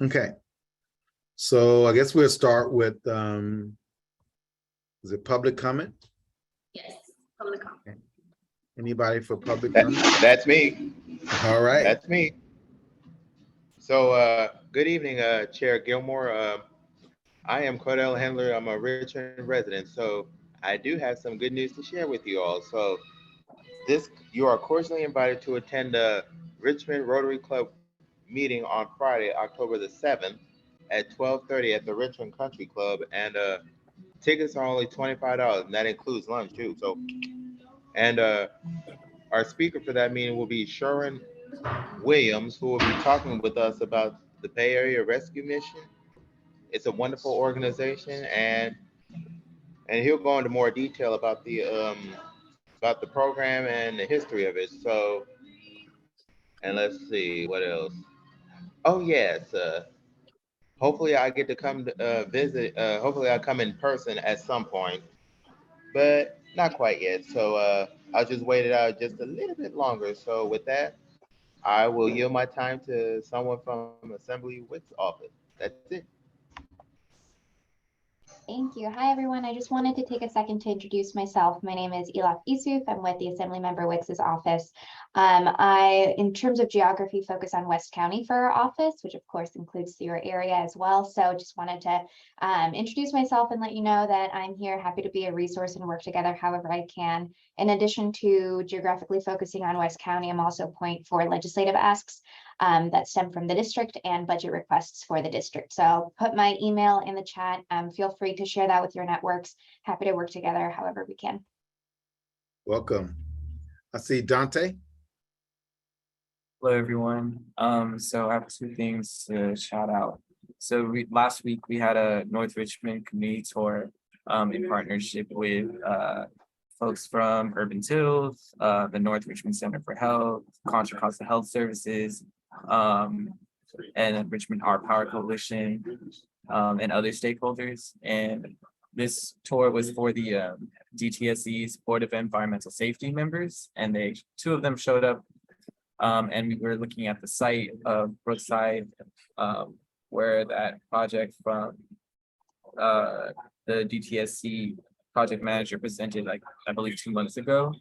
Okay. So I guess we'll start with, is it public comment? Yes, public comment. Okay. Anybody for public comment? That's me. All right. That's me. So, good evening, Chair Gilmore. I am Cordell Handler. I'm a Richmond resident, so I do have some good news to share with you all. So, you are cordially invited to attend the Richmond Rotary Club meeting on Friday, October the 7th at 12:30 at the Richmond Country Club, and tickets are only $25, and that includes lunch too. So, and our speaker for that meeting will be Sharon Williams, who will be talking with us about the Bay Area Rescue Mission. It's a wonderful organization, and he'll go into more detail about the program and the history of it. So, and let's see what else. Oh yes, hopefully I get to come visit. Hopefully I come in person at some point, but not quite yet. So I'll just wait it out just a little bit longer. So with that, I will yield my time to someone from Assembly Wick's office. That's it. Thank you. Hi, everyone. I just wanted to take a second to introduce myself. My name is Elaf Isuf. I'm with the Assemblymember Wicks's office. I, in terms of geography, focus on West County for our office, which of course includes your area as well. So just wanted to introduce myself and let you know that I'm here, happy to be a resource and work together however I can. In addition to geographically focusing on West County, I'm also a point for legislative asks that stem from the district and budget requests for the district. So I'll put my email in the chat. Feel free to share that with your networks. Happy to work together however we can. Welcome. I see Dante. Hello, everyone. So I have two things to shout out. So last week we had a North Richmond community tour in partnership with folks from Urban Tills, the North Richmond Center for Health, Contra Costa Health Services, and Richmond Our Power Coalition, and other stakeholders. And this tour was for the DTSC's Board of Environmental Safety members, and two of them showed up, and we were looking at the site of Brookside, where that project from the DTSC project manager presented, like, I believe 2 months ago.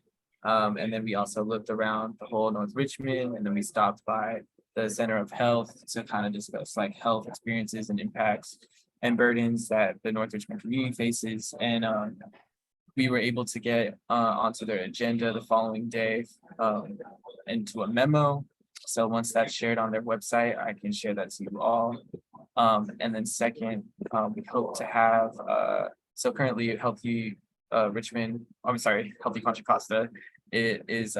And then we also looked around the whole North Richmond, and then we stopped by the Center of Health to kind of discuss like health experiences and impacts and burdens that the North Richmond community faces. And we were able to get onto their agenda the following day into a memo. So once that's shared on their website, I can share that to you all. And then second, we hope to have, so currently Healthy Richmond, I'm sorry, Healthy Contra Costa, it is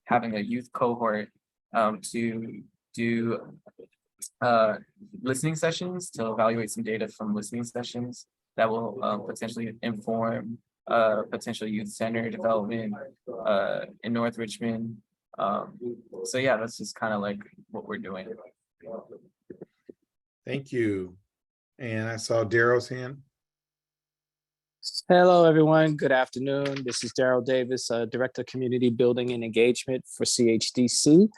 having a youth cohort to do listening sessions to evaluate some data from listening sessions that will potentially inform potential youth center development in North Richmond. So yeah, that's just kind of like what we're doing. Thank you. And I saw Daryl's hand. Hello, everyone. Good afternoon. This is Daryl Davis, Director of Community Building and Engagement for CHDC.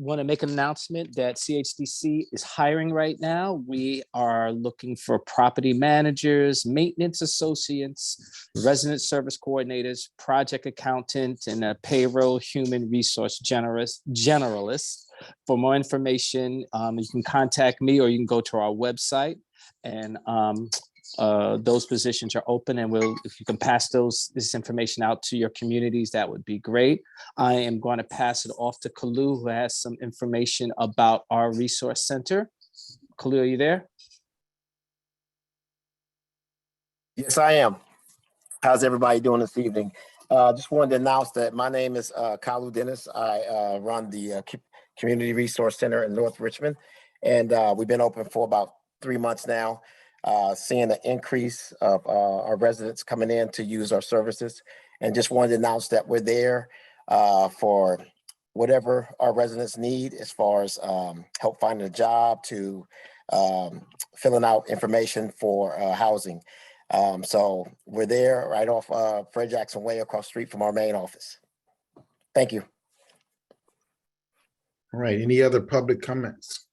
Want to make an announcement that CHDC is hiring right now. We are looking for property managers, maintenance associates, resident service coordinators, project accountant, and a payroll human resource generalist. For more information, you can contact me or you can go to our website, and those positions are open, and if you can pass this information out to your communities, that would be great. I am going to pass it off to Kalu, who has some information about our resource center. Kalu, are you there? Yes, I am. How's everybody doing this evening? Just wanted to announce that my name is Kalu Dennis. I run the Community Resource Center in North Richmond, and we've been open for about 3 months now. Seeing an increase of our residents coming in to use our services, and just wanted to announce that we're there for whatever our residents need, as far as help finding a job to filling out information for housing. So we're there right off Fred Jackson Way, across the street from our main office. Thank you. All right, any other public comments?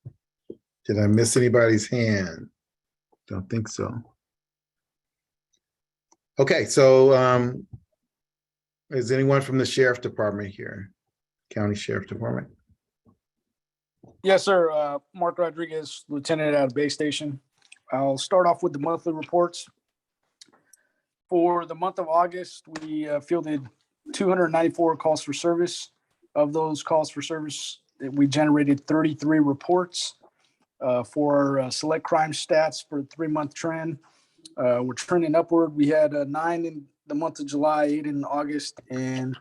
Did I miss anybody's hand? Don't think so. Okay, so is anyone from the Sheriff Department here? County Sheriff Department? Yes, sir. Mark Rodriguez, Lieutenant out of Bay Station. I'll start off with the monthly reports. For the month of August, we fielded 294 calls for service. Of those calls for service, we generated 33 reports. For our select crime stats for the 3-month trend, we're trending upward. We had 9 in the month of July, 8 in August, and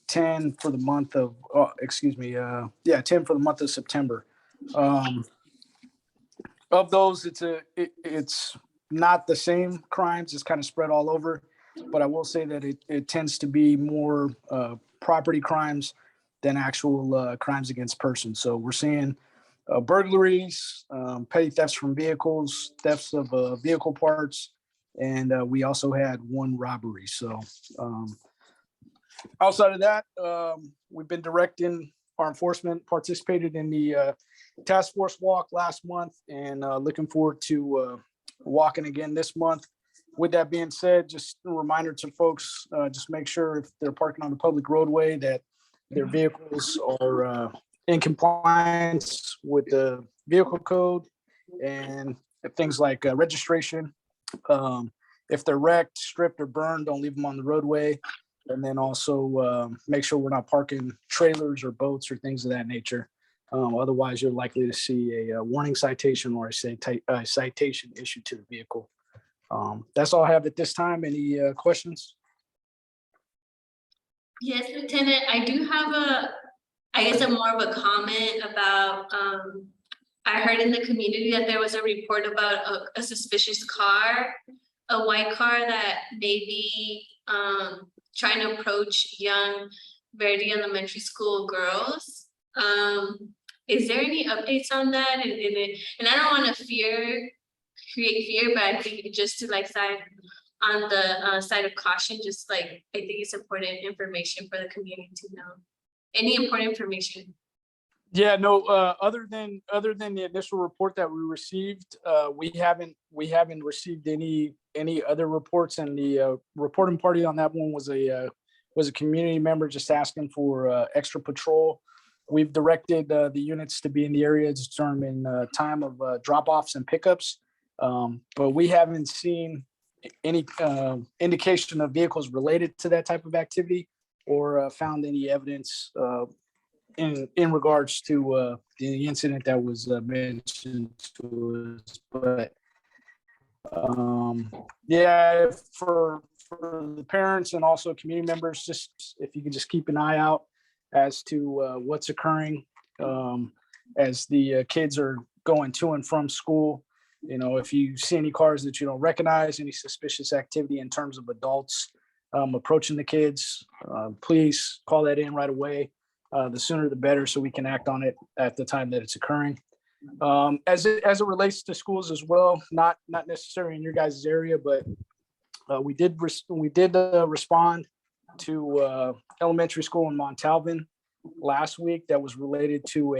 10 for the month of, 10 for the month of September. Of those, it's not the same crimes. It's kind of spread all over, but I will say that it tends to be more property crimes than actual crimes against persons. So we're seeing burglaries, petty thefts from vehicles, thefts of vehicle parts, and we also had 1 robbery. So outside of that, we've been directing our enforcement, participated in the task force walk last month, and looking forward to walking again this month. With that being said, just a reminder to folks, just make sure if they're parking on the public roadway that their vehicles are in compliance with the vehicle code and things like registration. If they're wrecked, stripped, or burned, don't leave them on the roadway. And then also make sure we're not parking trailers or boats or things of that nature. Otherwise, you're likely to see a warning citation or a citation issued to the vehicle. That's all I have at this time. Any questions? Yes, Lieutenant, I do have a more of a comment about, I heard in the community that there was a report about a suspicious car, a white car that may be trying to approach young Verdi Elementary School girls. Is there any updates on that? And I don't want to create fear, but I think just to like side on the side of caution, just like I think it's important information for the community to know. Any important information? Yeah, no. Other than the initial report that we received, we haven't received any other reports. And the reporting party on that one was a community member just asking for extra patrol. We've directed the units to be in the area to determine time of drop-offs and pickups, but we haven't seen any indication of vehicles related to that type of activity or found any evidence in regards to the incident that was mentioned to us. But yeah, for the parents and also community members, just if you can just keep an eye out as to what's occurring as the kids are going to and from school. You know, if you see any cars that you don't recognize, any suspicious activity in terms of adults approaching the kids, please call that in right away. The sooner the better, so we can act on it at the time that it's occurring. As it relates to schools as well, not necessarily in your guys' area, but we did respond to elementary school in Montalvan last week that was related to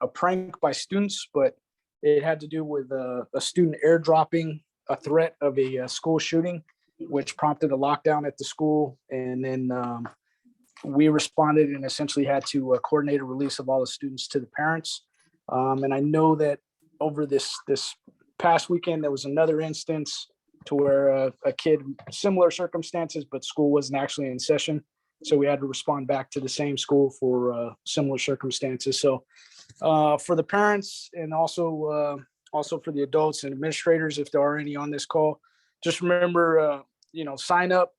a prank by students, but it had to do with a student airdropping a threat of a school shooting, which prompted a lockdown at the school. And then we responded and essentially had to coordinate a release of all the students to the parents. And I know that over this past weekend, there was another instance to where a kid, similar circumstances, but school wasn't actually in session. So we had to respond back to the same school for similar circumstances. So for the parents and also for the adults and administrators, if there are any on this call, just remember, sign up,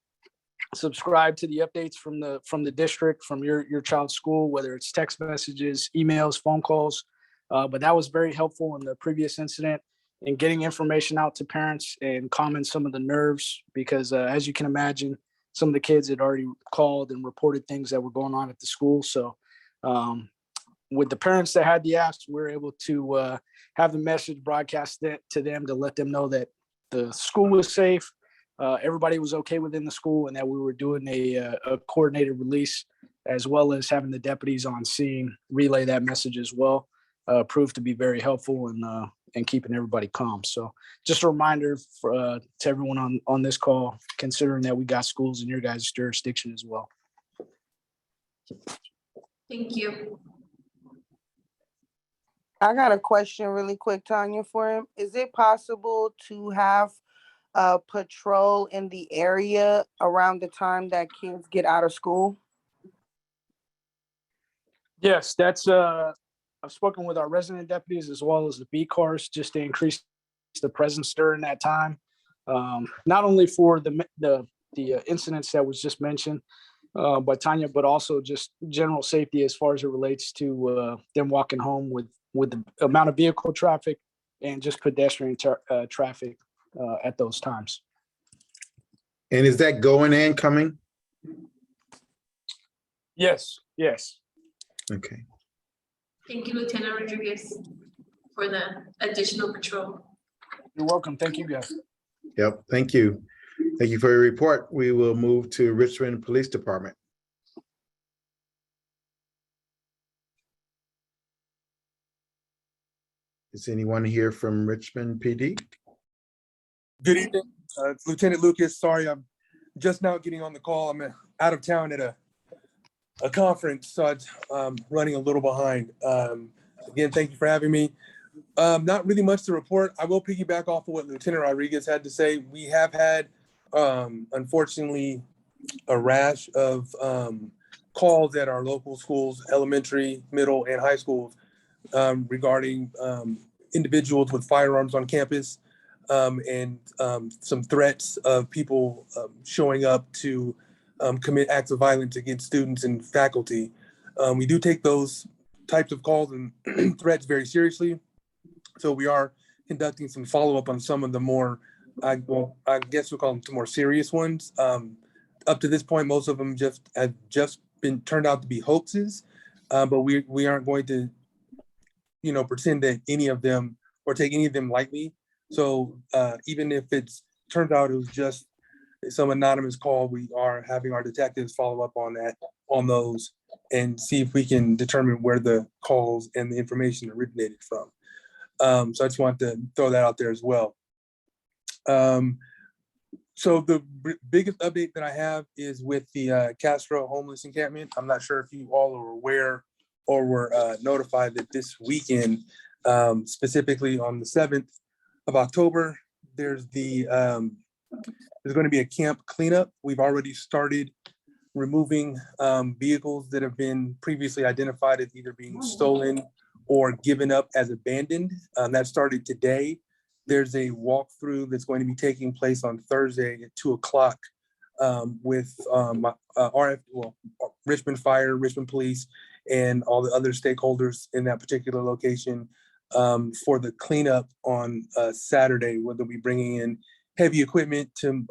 subscribe to the updates from the district, from your child's school, whether it's text messages, emails, phone calls. But that was very helpful in the previous incident in getting information out to parents and calming some of the nerves, because as you can imagine, some of the kids had already called and reported things that were going on at the school. So with the parents that had the apps, we were able to have the message broadcast to them to let them know that the school was safe, everybody was okay within the school, and that we were doing a coordinated release, as well as having the deputies on scene relay that message as well. proved to be very helpful in keeping everybody calm. So just a reminder to everyone on this call, considering that we got schools in your guys' jurisdiction as well. Thank you. I got a question really quick, Tanya, for him. Is it possible to have a patrol in the area around the time that kids get out of school? Yes, that's I've spoken with our resident deputies as well as the B cars just to increase the presence during that time. Not only for the incidents that was just mentioned by Tanya, but also just general safety as far as it relates to them walking home with the amount of vehicle traffic and just pedestrian traffic at those times. And is that going and coming? Yes, yes. Okay. Thank you, Lieutenant Rodriguez, for the additional patrol. You're welcome. Thank you, guys. Yep, thank you. Thank you for your report. We will move to Richmond Police Department. Is anyone here from Richmond PD? Good evening. It's Lieutenant Lucas. Sorry, I'm just now getting on the call. I'm out of town at a conference, so I'm running a little behind. Again, thank you for having me. Not really much to report. I will piggyback off of what Lieutenant Rodriguez had to say. We have had, unfortunately, a rash of calls at our local schools, elementary, middle, and high schools, regarding individuals with firearms on campus, and some threats of people showing up to commit acts of violence against students and faculty. We do take those types of calls and threats very seriously. So we are conducting some follow-up on some of the more, I guess we'll call them some more serious ones. Up to this point, most of them have just been turned out to be hoaxes, but we aren't going to, pretend that any of them or take any of them lightly. So even if it's turned out it was just some anonymous call, we are having our detectives follow up on those and see if we can determine where the calls and the information originated from. So I just want to throw that out there as well. So the biggest update that I have is with the Castro homeless encampment. I'm not sure if you all are aware or were notified that this weekend, specifically on the 7th of October, there's going to be a camp cleanup. We've already started removing vehicles that have been previously identified as either being stolen or given up as abandoned. That started today. There's a walkthrough that's going to be taking place on Thursday at 2:00 with Richmond Fire, Richmond Police, and all the other stakeholders in that particular location for the cleanup on Saturday, where they'll be bringing in heavy equipment to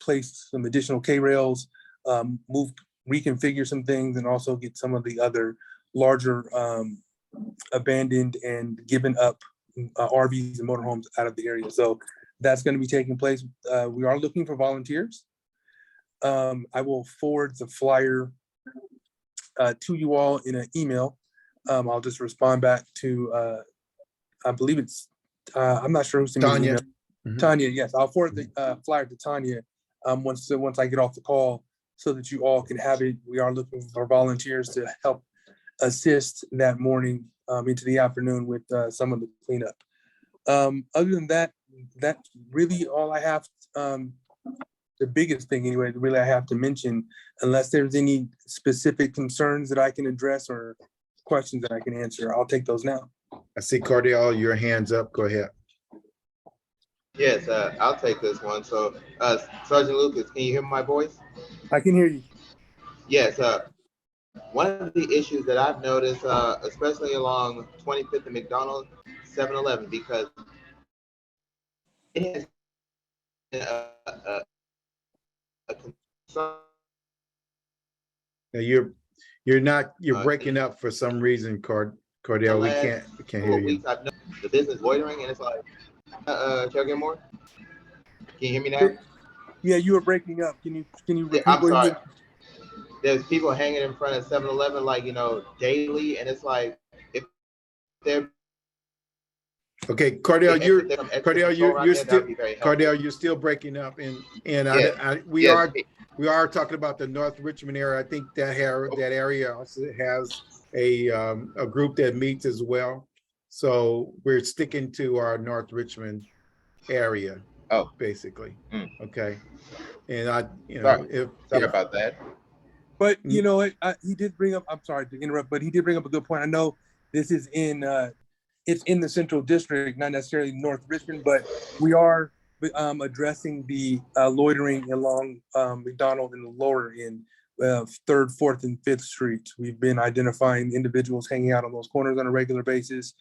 place some additional K-rails, reconfigure some things, and also get some of the other larger abandoned and given up RVs and motorhomes out of the area. So that's going to be taking place. We are looking for volunteers. I will forward the flyer to you all in an email. I'll just respond back to, I believe it's, I'm not sure who's sending me the email. Mhm. Tanya, yes, I'll forward the flyer to Tanya once I get off the call so that you all can have it. We are looking for volunteers to help assist that morning into the afternoon with some of the cleanup. Other than that, that's really all I have. The biggest thing anyway, really I have to mention, unless there's any specific concerns that I can address or questions that I can answer, I'll take those now. I see Cordell, your hand's up. Go ahead. Yes, I'll take this one. So, Sergeant Lucas, can you hear my voice? I can hear you. Yes. One of the issues that I've noticed, especially along 25th and McDonald, 7-Eleven, because it has been a concern. Now you're breaking up for some reason, Cordell. We can't hear you. I've noticed the business loitering, and it's like, Chair Gilmore, can you hear me now? Yeah, you were breaking up. Can you repeat? I'm sorry. There's people hanging in front of 7-Eleven, like, daily, and it's like, if they're Okay, Cardell, If you're there's some extra Cardell, control you're around you're there, still that'd be very Cardell, helpful. you're still breaking up, and Yes, we yes. are talking about the North Richmond area. I think that area also has a group that meets as well. So we're sticking to our North Richmond area. Oh. Basically. Mm. Okay. And Sorry about that. But you know, he did bring up. I'm sorry to interrupt, but he did bring up a good point. I know this is it's in the Central District, not necessarily North Richmond, but we are addressing the loitering along McDonald in the lower end, 3rd, 4th, and 5th Streets. We've been identifying individuals hanging out on those corners on a regular basis,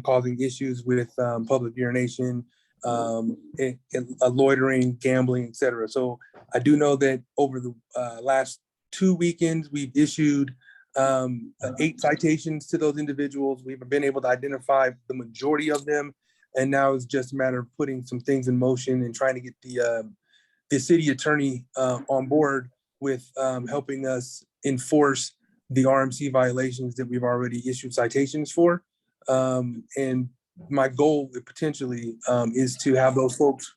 causing issues with public urination, loitering, gambling, etc. So I do know that over the last 2 weekends, we've issued 8 citations to those individuals. We've been able to identify the majority of them, and now it's just a matter of putting some things in motion and trying to get the city attorney on board with helping us enforce the RMC violations that we've already issued citations for. And my goal potentially is to have those folks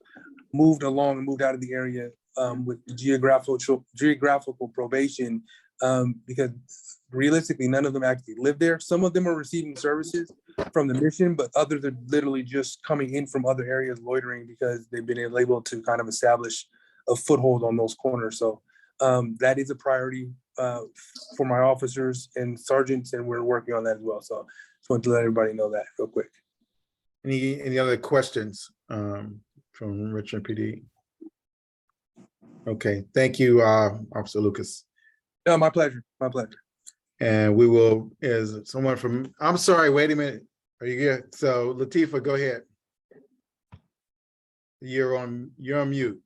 moved along and moved out of the area with geographical probation, because realistically, none of them actually live there. Some of them are receiving services from the mission, but others are literally just coming in from other areas loitering because they've been able to kind of establish a foothold on those corners. So that is a priority for my officers and sergeants, and we're working on that as well. So just wanted to let everybody know that real quick. Any other questions from Richmond PD? Okay, thank you, Officer Lucas. No, my pleasure. My pleasure. And we will, is someone from, I'm sorry, wait a minute. Are you good? So Latifah, go ahead. You're on mute.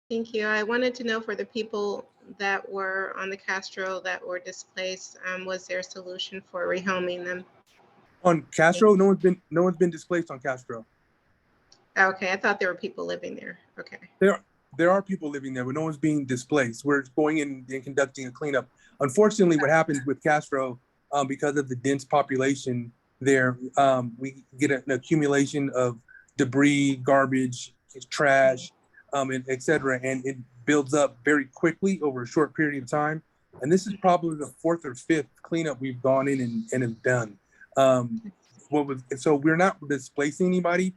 Thank you. I wanted to know, for the people that were on the Castro that were displaced, was there a solution for rehoming them? On Castro, no one's been displaced on Castro. Okay, I thought there were people living there. Okay. There are people living there, but no one's being displaced. We're going in and conducting a cleanup. Unfortunately, what happens with Castro, because of the dense population there, we get an accumulation of debris, garbage, trash, and et cetera, and it builds up very quickly over a short period of time. And this is probably the 4th or 5th cleanup we've gone in and have done. So we're not displacing anybody.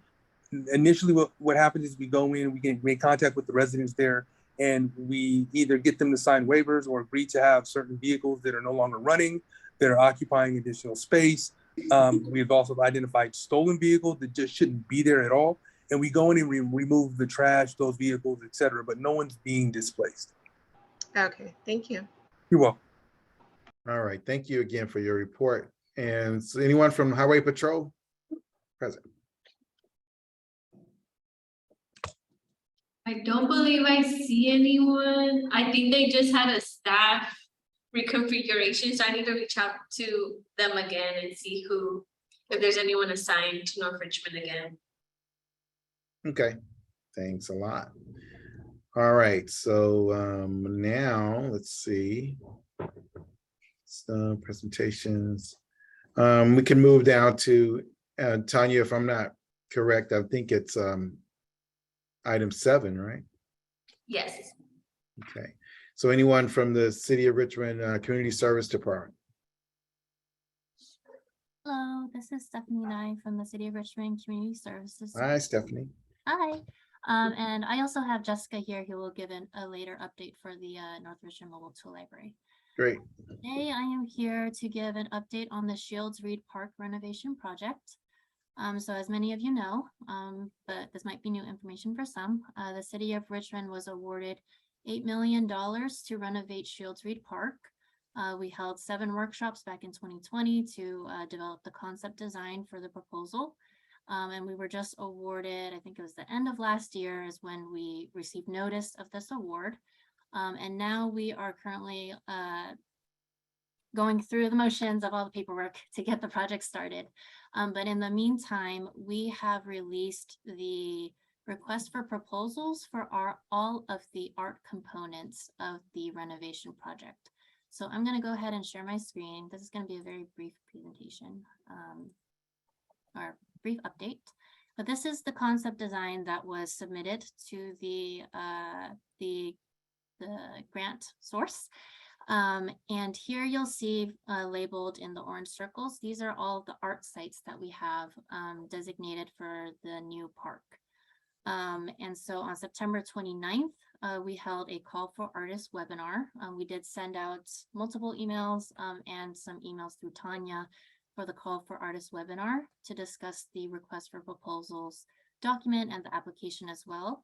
Initially, what happens is we go in, we can make contact with the residents there, and we either get them to sign waivers or agree to have certain vehicles that are no longer running, that are occupying additional space. We've also identified stolen vehicles that just shouldn't be there at all. And we go in and remove the trash, those vehicles, et cetera, but no one's being displaced. Okay, thank you. You're welcome. All right, thank you again for your report. And so anyone from Highway Patrol? Present. I don't believe I see anyone. I think they just had a staff reconfiguration, so I need to reach out to them again and see if there's anyone assigned to North Richmond again. Okay, thanks a lot. All right, so now let's see. Some presentations. We can move down to Tanya, if I'm not correct, I think it's item 7, right? Yes. Okay, so anyone from the City of Richmond Community Service Department? Hello, this is Stephanie Nye from the City of Richmond Community Services. Hi, Stephanie. Hi. And I also have Jessica here who will give a later update for the North Richmond Mobile Tool Library. Great. Today I am here to give an update on the Shields Reed Park renovation project. So as many of you know, but this might be new information for some, the City of Richmond was awarded $8 million to renovate Shields Reed Park. We held 7 workshops back in 2020 to develop the concept design for the proposal. And we were just awarded, I think it was the end of last year is when we received notice of this award. And now we are currently going through the motions of all the paperwork to get the project started. But in the meantime, we have released the request for proposals for all of the art components of the renovation project. So I'm going to go ahead and share my screen. This is going to be a very brief presentation. our brief update. But this is the concept design that was submitted to the grant source. And here you'll see labeled in the orange circles, these are all the art sites that we have designated for the new park. And so on September 29th, we held a call for artists webinar. We did send out multiple emails and some emails through Tanya for the call for artists webinar to discuss the request for proposals document and the application as well.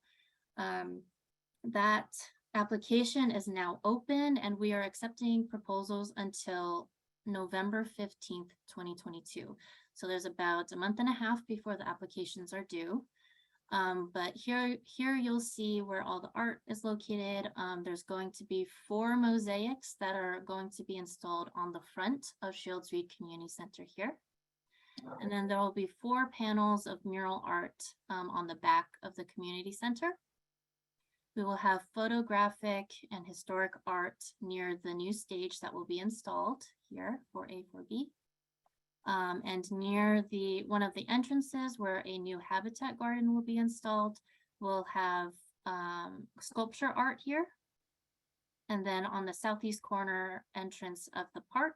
That application is now open and we are accepting proposals until November 15th, 2022. So there's about a month and a half before the applications are due. But here you'll see where all the art is located. There's going to be 4 mosaics that are going to be installed on the front of Shields Reed Community Center here. And then there will be 4 panels of mural art on the back of the community center. We will have photographic and historic art near the new stage that will be installed here for A4B. And near one of the entrances where a new habitat garden will be installed, we'll have sculpture art here. And then on the southeast corner entrance of the park,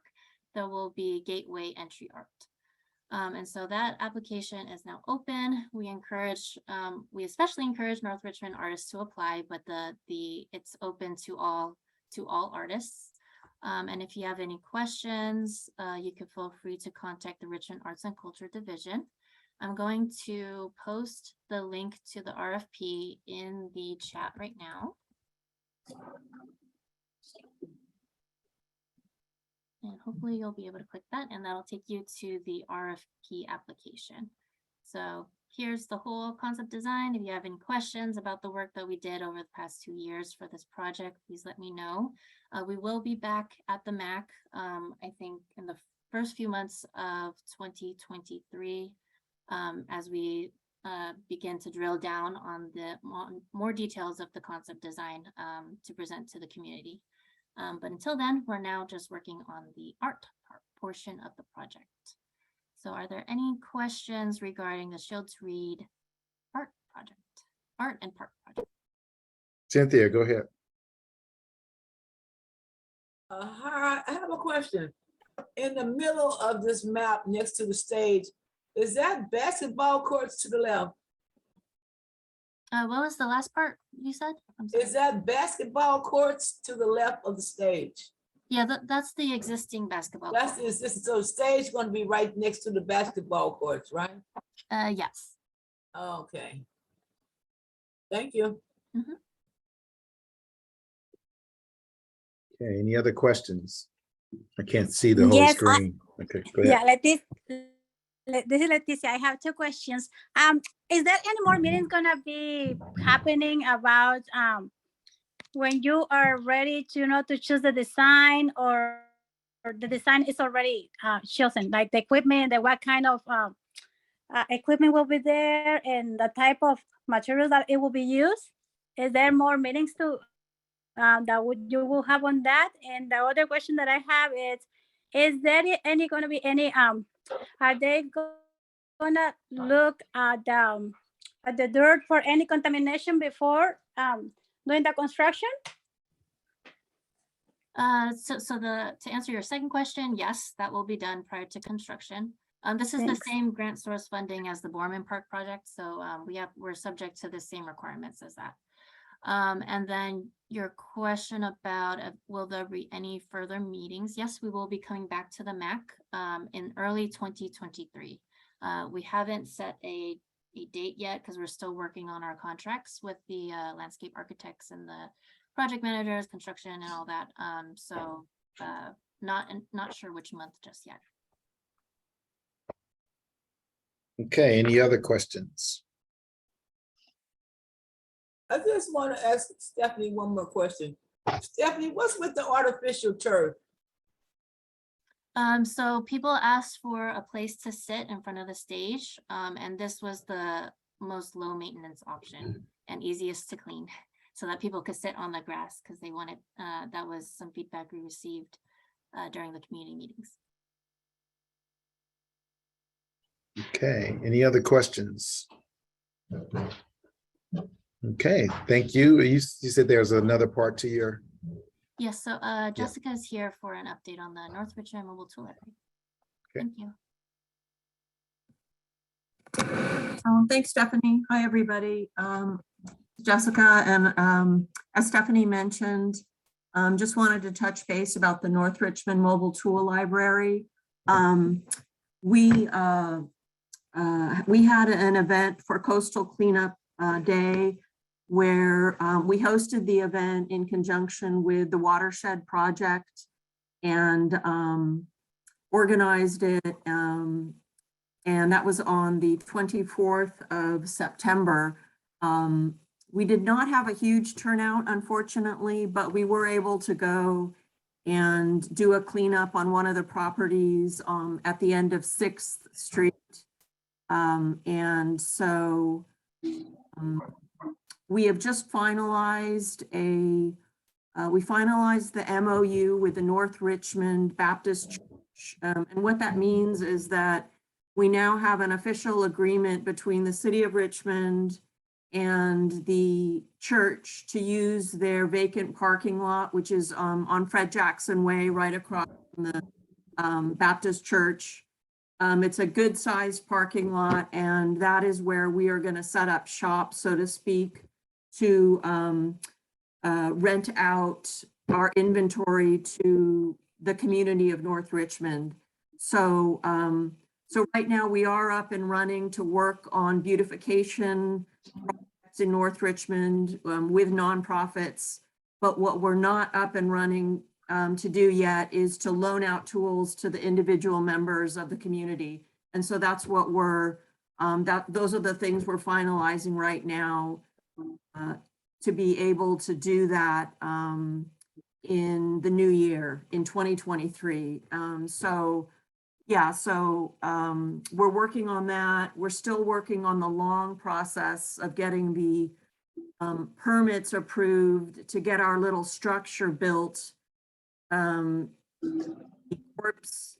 there will be gateway entry art. And so that application is now open. We especially encourage North Richmond artists to apply, but it's open to all artists. And if you have any questions, you can feel free to contact the Richmond Arts and Culture Division. I'm going to post the link to the RFP in the chat right now. And hopefully you'll be able to click that and that'll take you to the RFP application. So here's the whole concept design. If you have any questions about the work that we did over the past 2 years for this project, please let me know. We will be back at the MAC, I think in the first few months of 2023, as we begin to drill down on the more details of the concept design to present to the community. But until then, we're now just working on the art portion of the project. So are there any questions regarding the Shields Reed art and park project? Cynthia, go ahead. Hi, I have a question. In the middle of this map next to the stage, is that basketball courts to the left? What was the last part you said? Is that basketball courts to the left of the stage? Yeah, that's the existing basketball. So the stage going to be right next to the basketball courts, right? Yes. Okay. Thank you. Mm-hmm. Okay, any other questions? I can't see the whole screen. Okay, go ahead. Yeah, this is Leticia. I have 2 questions. Is there any more meetings gonna be happening about when you are ready to to choose the design, or the design is already chosen, like the equipment, what kind of equipment will be there, and the type of materials that it will be used? Is there more meetings you will have on that? And the other question that I have is there going to be any are they gonna look at the dirt for any contamination before doing the construction? To answer your second question, yes, that will be done prior to construction. This is the same grant source funding as the Borman Park project, so we're subject to the same requirements as that. And then your question about will there be any further meetings? Yes, we will be coming back to the MAC in early 2023. We haven't set a date yet because we're still working on our contracts with the landscape architects and the project managers, construction and all that. Not sure which month just yet. Okay, any other questions? I just want to ask Stephanie one more question. Stephanie, what's with the artificial turf? So people asked for a place to sit in front of the stage, and this was the most low maintenance option and easiest to clean, so that people could sit on the grass because they wanted. That was some feedback we received during the community meetings. Okay, any other questions? Okay, thank you. You said there's another part to your, Yes, so Jessica is here for an update on the North Richmond Mobile Tool Library. Okay. Thank you. Thanks, Stephanie. Hi, everybody. Jessica, and as Stephanie mentioned, just wanted to touch base about the North Richmond Mobile Tool Library. We had an event for Coastal Cleanup Day where we hosted the event in conjunction with the Watershed Project and organized it. And that was on the 24th of September. We did not have a huge turnout, unfortunately, but we were able to go and do a cleanup on one of the properties at the end of 6th Street. And so we have just finalized we finalized the MOU with the North Richmond Baptist Church. And what that means is that we now have an official agreement between the city of Richmond and the church to use their vacant parking lot, which is on Fred Jackson Way, right across from the Baptist Church. It's a good sized parking lot, and that is where we are going to set up shop, so to speak, to rent out our inventory to the community of North Richmond. So, so right now we are up and running to work on beautification projects in North Richmond with nonprofits. But what we're not up and running to do yet is to loan out tools to the individual members of the community. And so that's what we're, those are the things we're finalizing right now to be able to do that in the new year, in 2023. So yeah, so we're working on that. We're still working on the long process of getting the permits approved to get our little structure built. In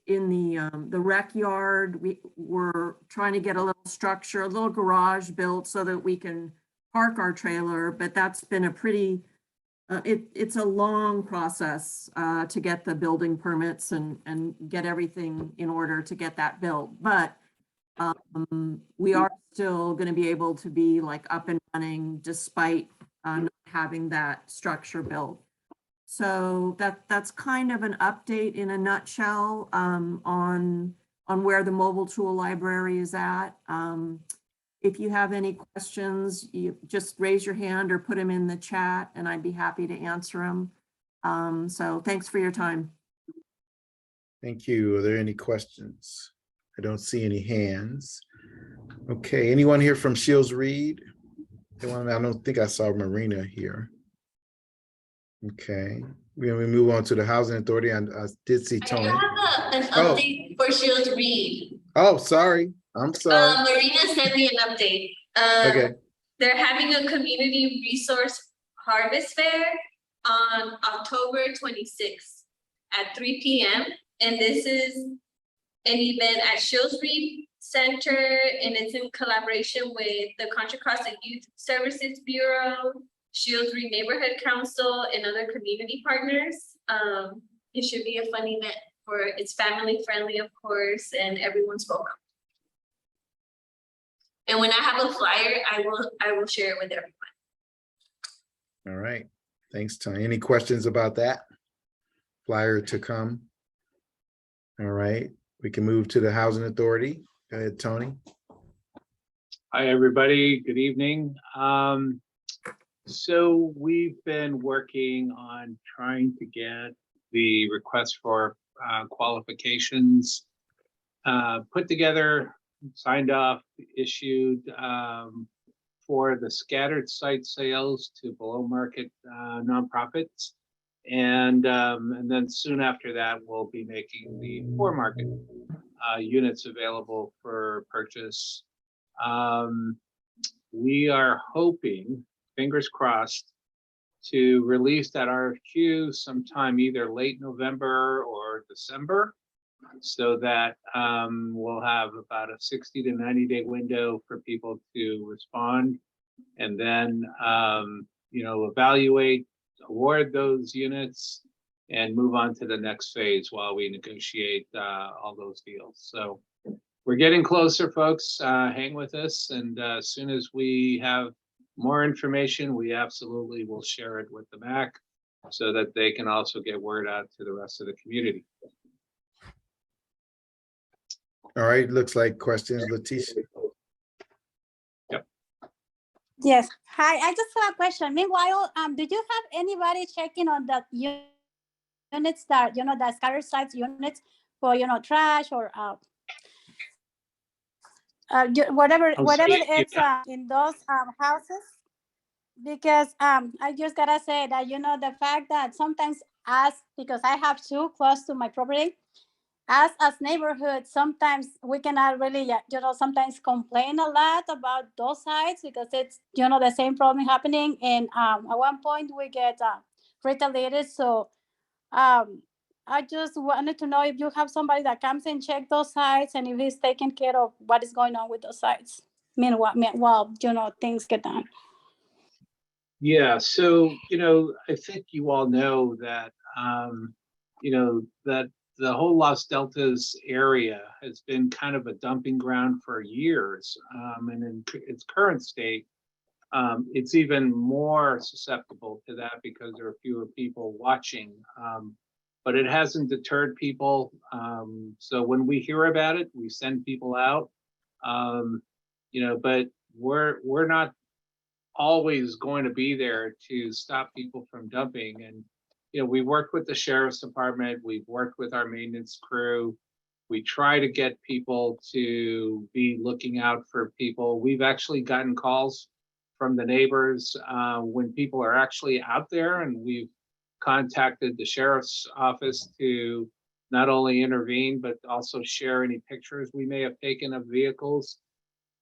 the rec yard, we're trying to get a little structure, a little garage built so that we can park our trailer, but that's been a pretty, it's a long process to get the building permits and get everything in order to get that built. But we are still going to be able to be like up and running despite not having that structure built. So that's kind of an update in a nutshell on where the mobile tool library is at. If you have any questions, you just raise your hand or put them in the chat and I'd be happy to answer them. So thanks for your time. thank you. Are there any questions? I don't see any hands. Okay, anyone here from Shields Reed? I don't think I saw Marina here. Okay, we move on to the Housing Authority. I did see Tony. I have an update for Shields Reed. Oh, sorry. I'm sorry. Marina sent me an update. Okay. They're having a community resource harvest fair on October 26th at 3 p.m. And this is an event at Shields Reed Center, and it's in collaboration with the Contra Costa Youth Services Bureau, Shields Reed Neighborhood Council, and other community partners. It should be a fun event it's family friendly, of course, and everyone's welcome. And when I have a flyer, I will share it with everyone. All right, thanks, Tony. Any questions about that? Flyer to come. All right, we can move to the Housing Authority. Go ahead, Tony. Hi, everybody. Good evening. So we've been working on trying to get the request for qualifications put together, signed off, issued for the scattered site sales to below market nonprofits. And then soon after that, we'll be making the for market units available for purchase. We are hoping, fingers crossed, to release that RFQ sometime either late November or December. so that we'll have about a 60 to 90-day window for people to respond, and then evaluate, award those units, and move on to the next phase while we negotiate all those deals. So we're getting closer, folks. Hang with us, and as soon as we have more information, we absolutely will share it with the MAC so that they can also get word out to the rest of the community. All right, looks like questions, Leticia. Yes. Hi, I just have a question. Meanwhile, did you have anybody checking on the units that, the scattered sites units for, trash or whatever it's in those houses? Because I just gotta say that, the fact that sometimes because I have two close to my property, as neighborhood, sometimes we cannot really, sometimes complain a lot about those sites because it's, the same problem happening. And at one point we get retaliated. So I just wanted to know if you have somebody that comes and check those sites and if he's taking care of what is going on with those sites. Meanwhile, things get done. Yeah, so, I think you all know that, that the whole Los Deltas area has been kind of a dumping ground for years. And in its current state, it's even more susceptible to that because there are fewer people watching. But it hasn't deterred people. So when we hear about it, we send people out. But we're not always going to be there to stop people from dumping. And we worked with the sheriff's department, we've worked with our maintenance crew. We try to get people to be looking out for people. We've actually gotten calls from the neighbors when people are actually out there, and we've contacted the sheriff's office to not only intervene, but also share any pictures we may have taken of vehicles.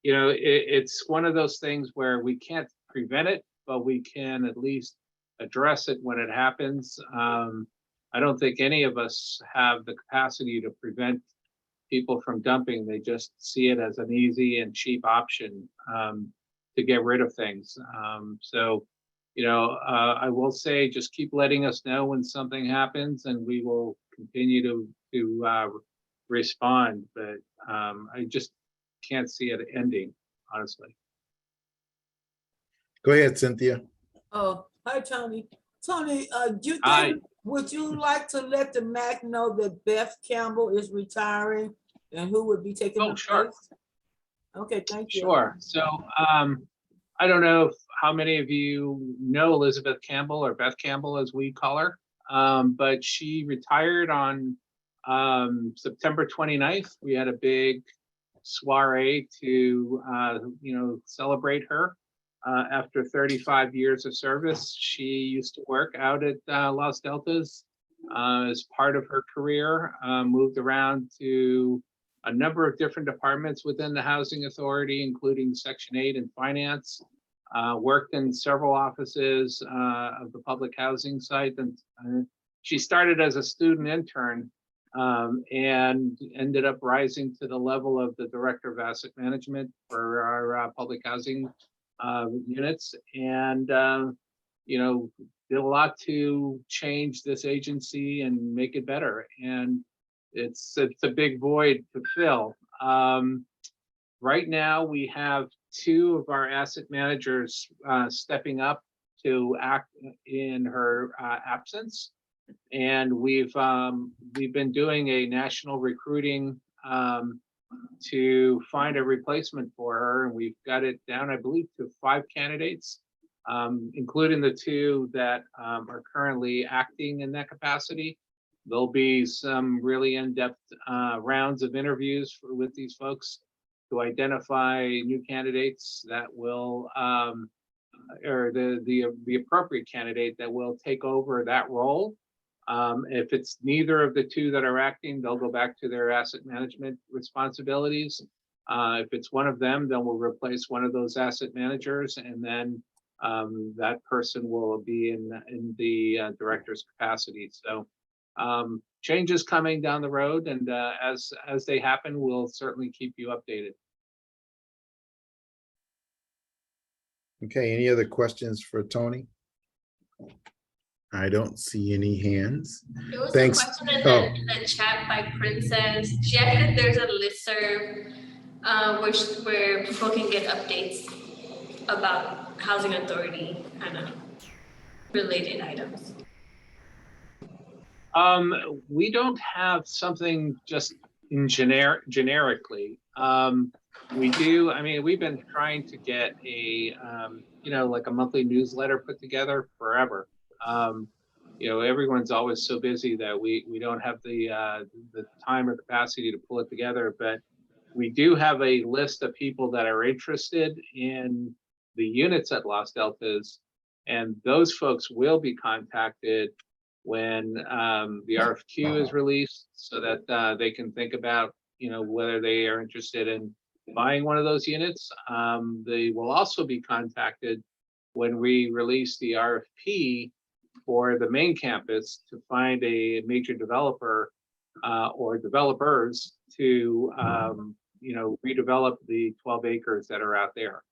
It's one of those things where we can't prevent it, but we can at least address it when it happens. I don't think any of us have the capacity to prevent people from dumping. They just see it as an easy and cheap option to get rid of things. I will say, just keep letting us know when something happens, and we will continue to respond. But I just can't see it ending, honestly. Go ahead, Cynthia. Oh, hi, Tony. Tony, Hi. would you like to let the MAC know that Beth Campbell is retiring and who would be taking her Sure. place? Okay, thank you. Sure. So I don't know how many of you know Elizabeth Campbell, or Beth Campbell as we call her, but she retired on September 29th. We had a big soiree to celebrate her. After 35 years of service, she used to work out at Los Deltas as part of her career, moved around to a number of different departments within the Housing Authority, including Section 8 and Finance, worked in several offices of the public housing site. And she started as a student intern and ended up rising to the level of the Director of Asset Management for our public housing units, and did a lot to change this agency and make it better. And it's a big void to fill. Right now, we have two of our asset managers stepping up to act in her absence, and we've been doing a national recruiting to find a replacement for her, and we've got it down, I believe, to 5 candidates, including the 2 that are currently acting in that capacity. There'll be some really in-depth rounds of interviews with these folks to identify new candidates that will, or the appropriate candidate that will take over that role. If it's neither of the 2 that are acting, they'll go back to their asset management responsibilities. If it's one of them, then we'll replace one of those asset managers, and then that person will be in the director's capacity. So changes coming down the road, and as they happen, we'll certainly keep you updated. Okay, any other questions for Tony? I don't see any hands. There was Thanks. a question in the chat by Princess. She asked if there's a listserv where people can get updates about housing authority kind of related items. We don't have something just in generically. We do, I mean, we've been trying to get a, like a monthly newsletter put together forever. Everyone's always so busy that we don't have the time or capacity to pull it together, but we do have a list of people that are interested in the units at Los Deltas, and those folks will be contacted when the RFQ is released, so that they can think about, whether they are interested in buying one of those units. They will also be contacted when we release the RFP for the main campus to find a major developer or developers to redevelop the 12 acres that are out there.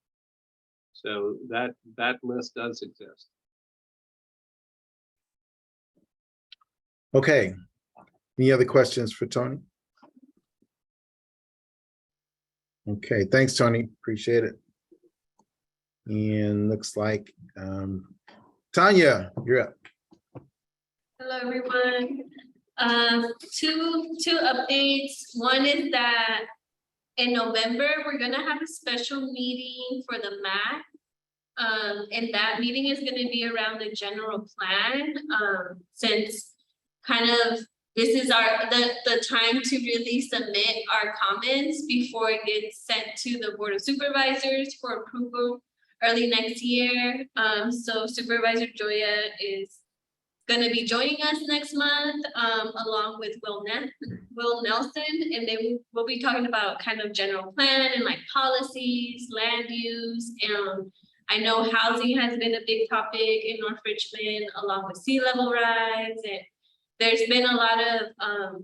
So that list does exist. Okay, any other questions for Tony? Okay, thanks, Tony, appreciate it. And looks like Tanya, you're up. Hello, everyone. Two updates. One is that in November, we're gonna have a special meeting for the MAC. And that meeting is gonna be around the general plan, since kind of this is the time to really submit our comments before it gets sent to the Board of Supervisors for approval early next year. So Supervisor Joya is gonna be joining us next month, along with Will Nelson, and they will be talking about kind of general plan and like policies, land use, and I know housing has been a big topic in North Richmond, along with sea level rise, and there's been a lot of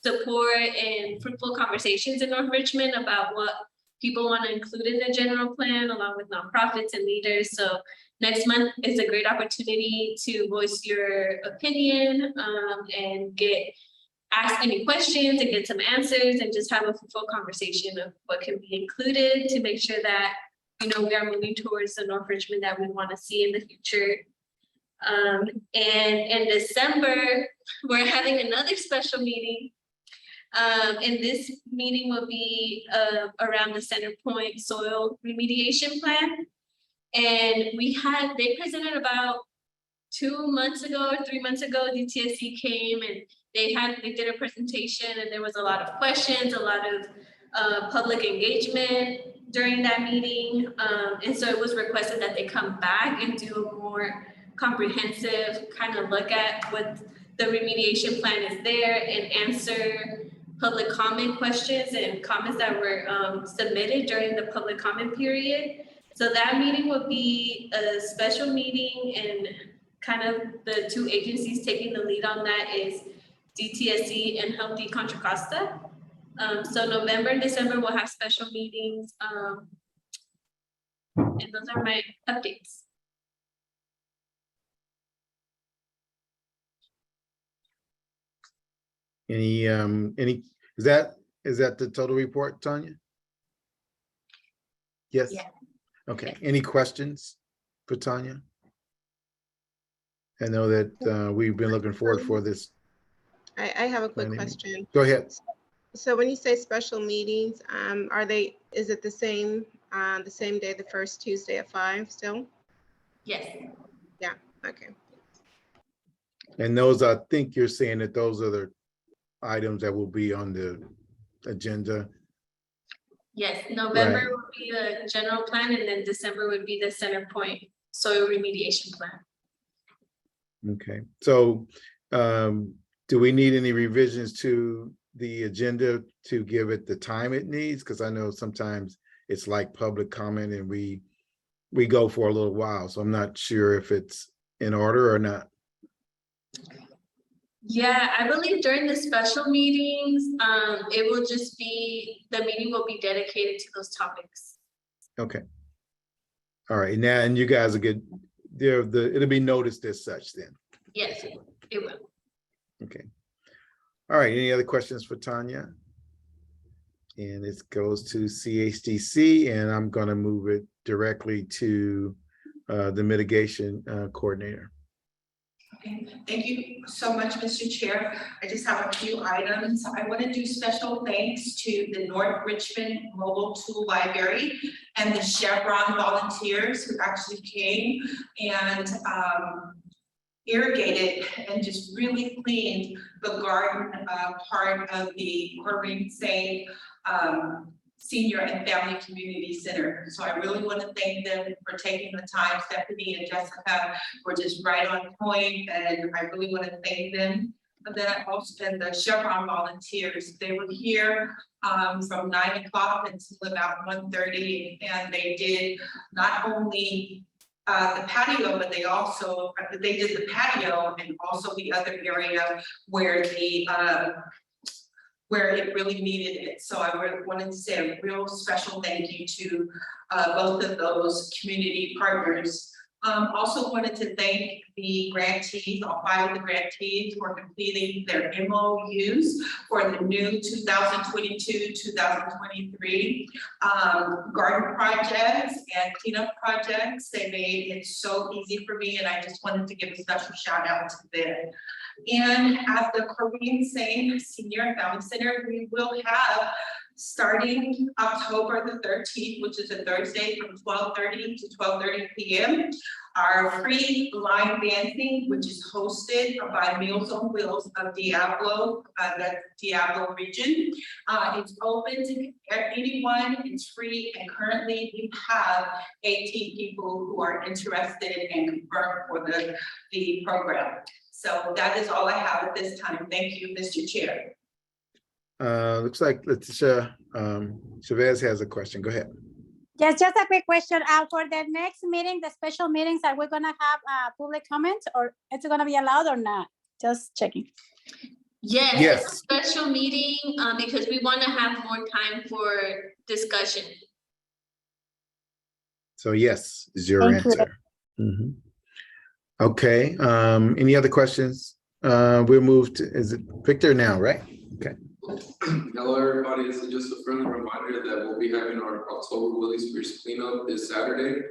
support and fruitful conversations in North Richmond about what people want to include in the general plan, along with nonprofits and leaders. So next month is a great opportunity to voice your opinion and ask any questions and get some answers and just have a full conversation of what can be included to make sure that we are moving towards the North Richmond that we want to see in the future. And in December, we're having another special meeting. And this meeting will be around the Center Point soil remediation plan. And they presented about 2 months ago or 3 months ago, DTSC came and they did a presentation, and there was a lot of questions, a lot of public engagement during that meeting. And so it was requested that they come back and do a more comprehensive kind of look at what the remediation plan is there and answer public comment questions and comments that were submitted during the public comment period. So that meeting will be a special meeting, and kind of the two agencies taking the lead on that is DTSC and Healthy Contra Costa. So November and December we'll have special meetings. And those are my updates. Any is that the total report, Tanya? Yes. Yeah. Okay, any questions for Tanya? I know that we've been looking forward for this. I have a quick question. Go ahead. So when you say special meetings, is it the same day, the first Tuesday at 5 still? Yes. Yeah, okay. And those, I think you're saying that those are the items that will be on the agenda. Yes, November Right. will be the general plan, and then December would be the Center Point soil remediation plan. Okay, so do we need any revisions to the agenda to give it the time it needs? Because I know sometimes it's like public comment and we go for a little while, so I'm not sure if it's in order or not. Yeah, I believe during the special meetings, it will just be, the meeting will be dedicated to those topics. Okay. All right, now, and you guys will get, it'll be noticed as such then. Yes, it will. Okay. All right, any other questions for Tanya? And it goes to CHDC, and I'm gonna move it directly to the mitigation coordinator. Okay, thank you so much, Mr. Chair. I just have a few items. I want to do special thanks to the North Richmond Mobile Tool Library and the Chevron volunteers who actually came and irrigated and just really cleaned the garden part of the Corrine St. Senior and Family Community Center. So I really want to thank them for taking the time. Stephanie and Jessica were just right on point, and I really want to thank them. And then I also, and the Chevron volunteers, they were here from 9 o'clock until about 1:30, and they did not only the patio, but they did the patio and also the other area where the where it really needed it. So I really wanted to say a real special thank you to both of those community partners. Also wanted to thank the grantees, all 5 of the grantees for completing their MOUs for the new 2022-2023 garden projects and cleanup projects. They made it so easy for me, and I just wanted to give a special shout out to them. And at the Corrine St. Senior and Family Center, we will have, starting October the 13th, which is a Thursday, from 12:30 to 12:30 p.m., our free line dancing, which is hosted by Meals on Wheels of Diablo, the Diablo region. It's open to anyone, it's free, and currently we have 18 people who are interested and confirmed for the program. So that is all I have at this time. Thank you, Mr. Chair. Looks like Leticia Chavez has a question. Go ahead. Yes, just a quick question. For the next meeting, the special meetings, are we gonna have public comments, or it's gonna be allowed or not? Just checking. Yes, Yes. it's a special meeting because we want to have more time for discussion. So yes, is your answer. Mhm. Okay, any other questions? We'll move to, is it Victor now, right? Okay. Hello, everybody. This is just a friendly reminder that we'll be having our October Willie Spears cleanup this Saturday.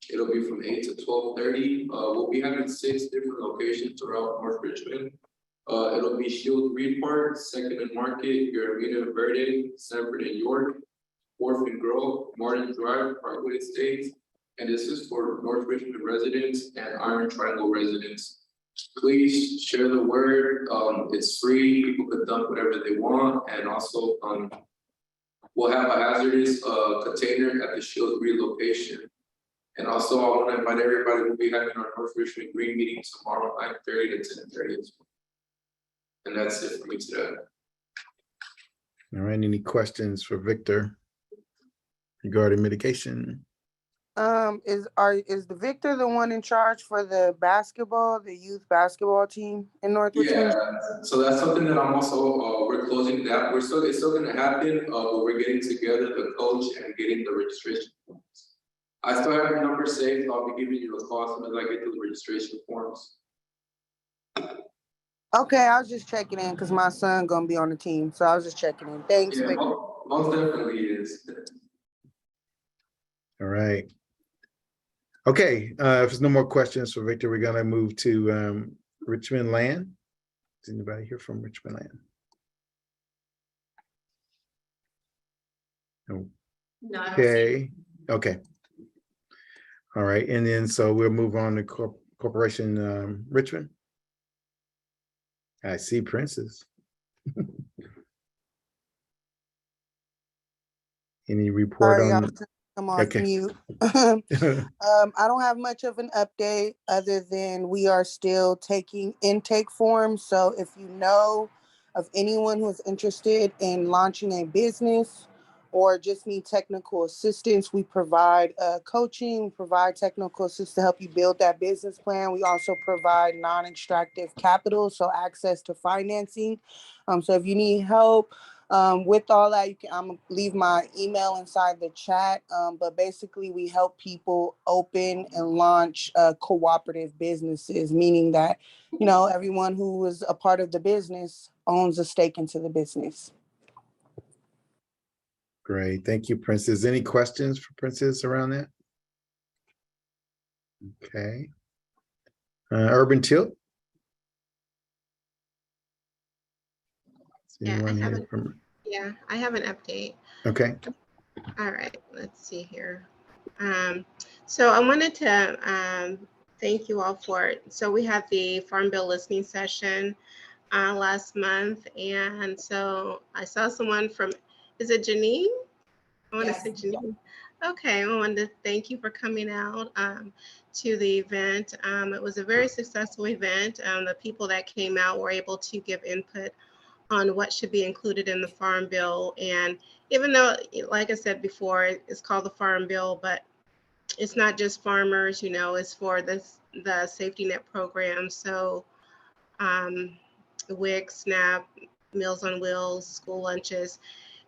It'll be from 8 to 12:30. We'll be having 6 different locations throughout North Richmond. It'll be Shield Reed Park, 2nd and Market, Urbana and Verde, Sanford and York, 4th and Grove, Martin Drive, Parkway Estates. And this is for North Richmond residents and Iron Triangle residents. Please share the word. It's free. People can dump whatever they want. And also, we'll have a hazardous container at the Shield Reed location. And also, I want to invite everybody. We'll be having our North Richmond Green meeting tomorrow, 9:30 to 10:30. And that's it for me today. All right, any questions for Victor regarding mitigation? Is the Victor the one in charge for the basketball, the youth basketball team in North Richmond? Yeah, so that's something that I'm also, we're closing that. It's still gonna happen, but we're getting together the coach and getting the registration forms. I still have your number saved, so I'll be giving you a call as soon as I get to the registration forms. Okay, I was just checking in because my son gonna be on the team, so I was just checking in. Thanks, Yeah, Victor. most definitely is. All right. Okay, if there's no more questions for Victor, we're gonna move to Richmond Land. Is anybody here from Richmond Land? No. No, I don't Okay, okay. All right, and then so we'll move on to Corporation Richmond. I see Princess. Any report Sorry, I on? was trying to come off Okay. mute. I don't have much of an update other than we are still taking intake forms. So if you know of anyone who's interested in launching a business or just need technical assistance, we provide coaching, provide technical assistance to help you build that business plan. We also provide non-extractive capital, so access to financing. So if you need help with all that, you can, I'm gonna leave my email inside the chat. But basically we help people open and launch cooperative businesses, meaning that, you know, everyone who is a part of the business owns a stake into the business. Great. Thank you, Princess. Any questions for Princess around that? Okay. Urban Tilt? Is Yeah, anyone here from? Yeah, I have an update. Okay. All right, let's see here. So I wanted to thank you all for it. So we had the Farm Bill listening session last month, and so I saw someone from, is it Janine? I want to say Janine. Okay, I wanted to thank you for coming out to the event. It was a very successful event. The people that came out were able to give input on what should be included in the Farm Bill. And even though, like I said before, it's called the Farm Bill, but it's not just farmers, you know, it's for the safety net program. So WIC, SNAP, Meals on Wheels, school lunches.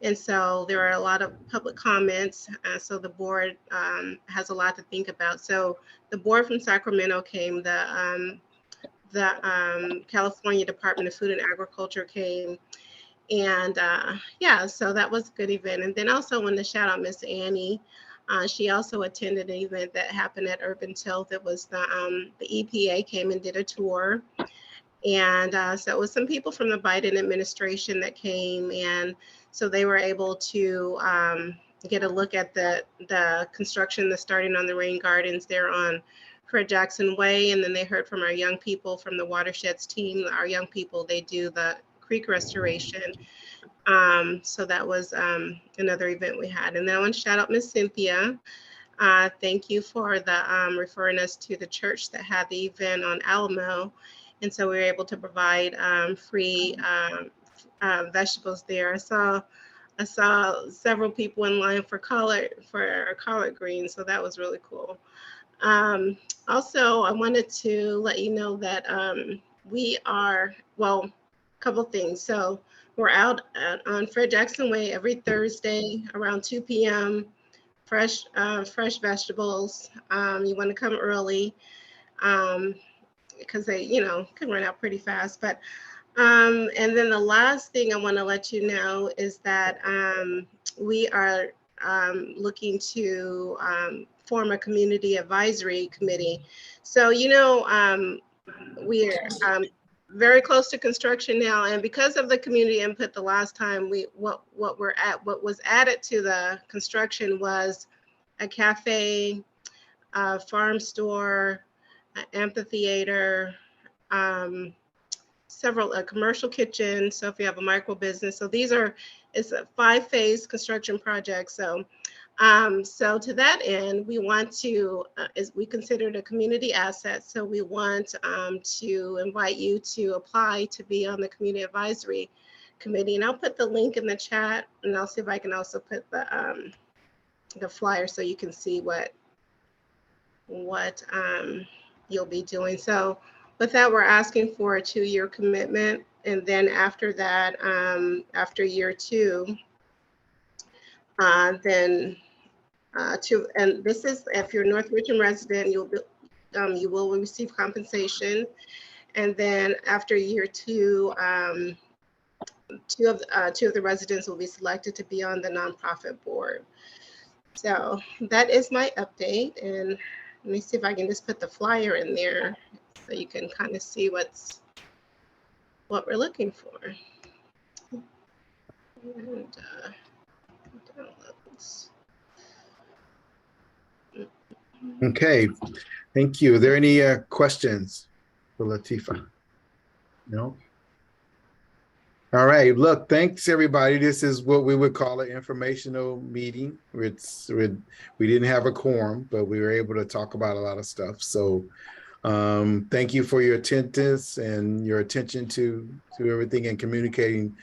And so there are a lot of public comments. So the board has a lot to think about. So the board from Sacramento came, the California Department of Food and Agriculture came. And yeah, so that was a good event. And then also want to shout out Miss Annie. She also attended an event that happened at Urban Tilt. It was the EPA came and did a tour. And so it was some people from the Biden administration that came. And so they were able to get a look at the construction that's starting on the rain gardens there on Fred Jackson Way. And then they heard from our young people from the Watersheds team. Our young people, they do the creek restoration. So that was another event we had. And then I want to shout out Miss Cynthia. Thank you for the referring us to the church that had the event on Alamo. And so we were able to provide free vegetables there. I saw several people in line for collard greens, so that was really cool. Also, I wanted to let you know that we are, well, a couple things. So we're out on Fred Jackson Way every Thursday around 2 p.m. Fresh vegetables. You want to come early because they, you know, can run out pretty fast. But and then the last thing I want to let you know is that we are looking to form a community advisory committee. So, you know, we're very close to construction now, and because of the community input the last time, what was added to the construction was a cafe, a farm store, an amphitheater, several a commercial kitchen. So if you have a micro business, so it's a 5-phase construction project. So so to that end, we want to, we consider it a community asset. So we want to invite you to apply to be on the community advisory committee. And I'll put the link in the chat, and I'll see if I can also put the flyer so you can see what you'll be doing. So with that, we're asking for a 2-year commitment. And then after that, after year 2, then and this is if you're a North Richmond resident, you will receive compensation. And then after year 2, 2 of the residents will be selected to be on the nonprofit board. So that is my update. And let me see if I can just put the flyer in there so you can kind of see what we're looking for. And downloads. Okay, thank you. Are there any questions for Latifa? No? All right, look, thanks everybody. This is what we would call an informational meeting. We didn't have a quorum, but we were able to talk about a lot of stuff. So thank you for your attendance and your attention to everything and communicating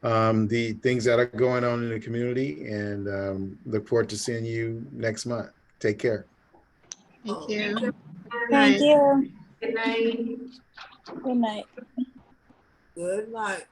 the things that are going on in the community, and look forward to seeing you next month. Take care. Thank you. Good Thank night. you. Good night. Good night. Good night.